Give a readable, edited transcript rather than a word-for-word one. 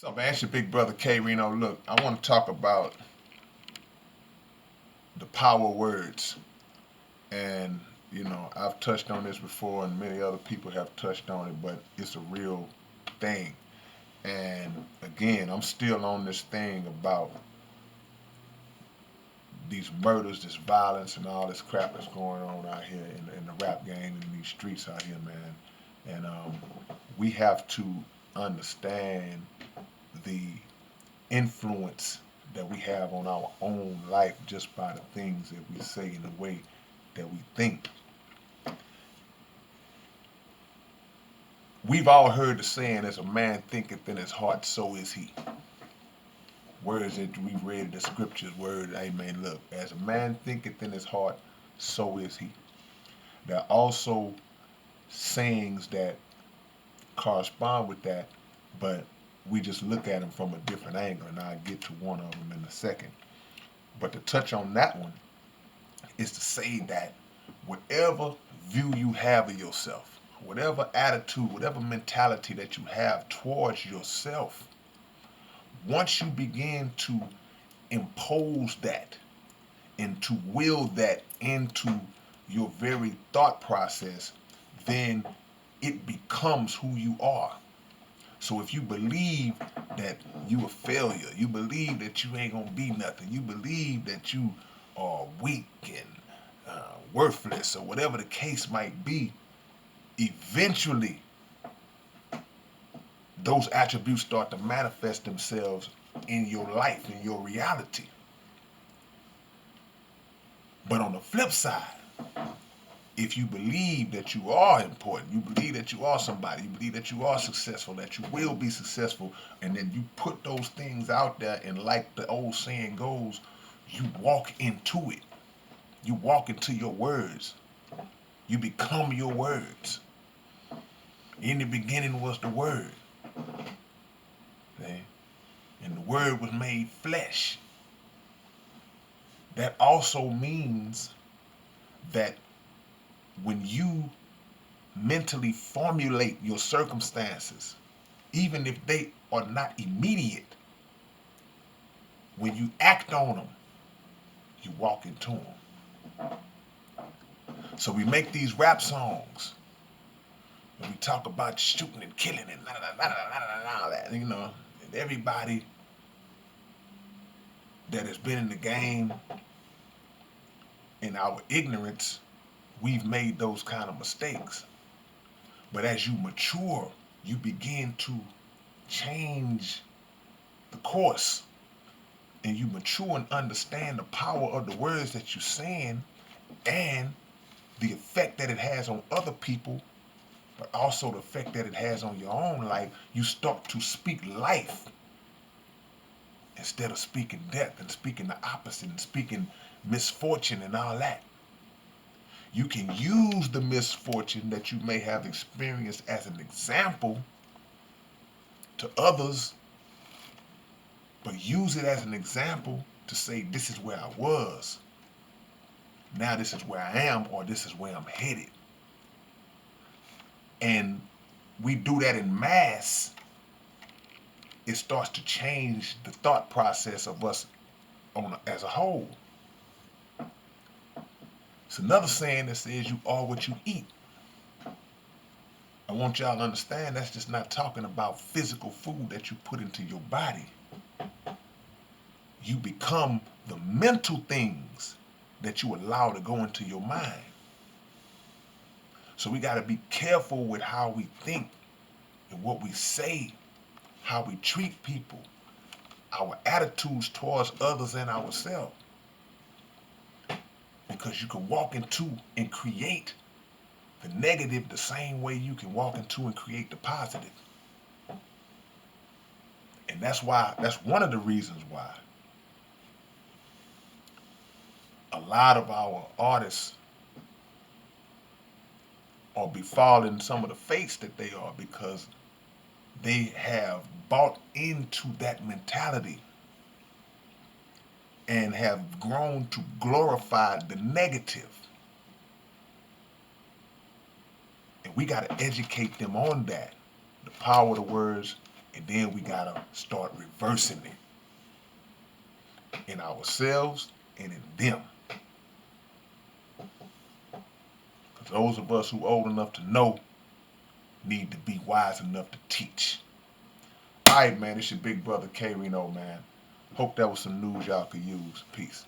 So, man, it's your big brother K-Rino. Look, I want to talk about the power of words. And, I've touched on this before, and many other people have touched on it, but it's a real thing. And again, I'm still on this thing about these murders, this violence, and all this crap that's going on out here in the rap game and in these streets out here, man. And we have to understand the influence that we have on our own life just by the things that we say and the way that we think. We've all heard the saying, as a man thinketh in his heart, so is he. Words that we've read in the scriptures, word, amen. Look, as a man thinketh in his heart, so is he. There are also sayings that correspond with that, but we just look at them from a different angle, and I'll get to one of them in a second. But to touch on that one is to say that whatever view you have of yourself, whatever attitude, whatever mentality that you have towards yourself, once you begin to impose that and to will that into your very thought process, then it becomes who you are. So if you believe that you a failure, you believe that you ain't gonna be nothing, you believe that you are weak and worthless, or whatever the case might be, eventually those attributes start to manifest themselves in your life, in your reality. But on the flip side, if you believe that you are important, you believe that you are somebody, you believe that you are successful, that you will be successful, and then you put those things out there, and like the old saying goes, you walk into it. You walk into your words. You become your words. In the beginning was the Word. Okay? And the Word was made flesh. That also means that when you mentally formulate your circumstances, even if they are not immediate, when you act on them, you walk into them. So we make these rap songs, and we talk about shooting and killing and all that, and everybody that has been in the game, in our ignorance, we've made those kind of mistakes. But as you mature, you begin to change the course, and you mature and understand the power of the words that you're saying and the effect that it has on other people, but also the effect that it has on your own life. You start to speak life instead of speaking death and speaking the opposite and speaking misfortune and all that. You can use the misfortune that you may have experienced as an example to others, but use it as an example to say, this is where I was. Now this is where I am, or this is where I'm headed. And we do that in mass. It starts to change the thought process of us as a whole. It's another saying that says you are what you eat. I want y'all to understand that's just not talking about physical food that you put into your body. You become the mental things that you allow to go into your mind. So we got to be careful with how we think and what we say, how we treat people, our attitudes towards others and ourselves. Because you can walk into and create the negative the same way you can walk into and create the positive. And that's one of the reasons why a lot of our artists are befalling some of the fates that they are, because they have bought into that mentality and have grown to glorify the negative. And we got to educate them on that. The power of the words And then we gotta start reversing it in ourselves and in them. Because those of us who old enough to know need to be wise enough to teach. All right, man, it's your big brother K-Rino, man. Hope that was some news y'all could use. Peace.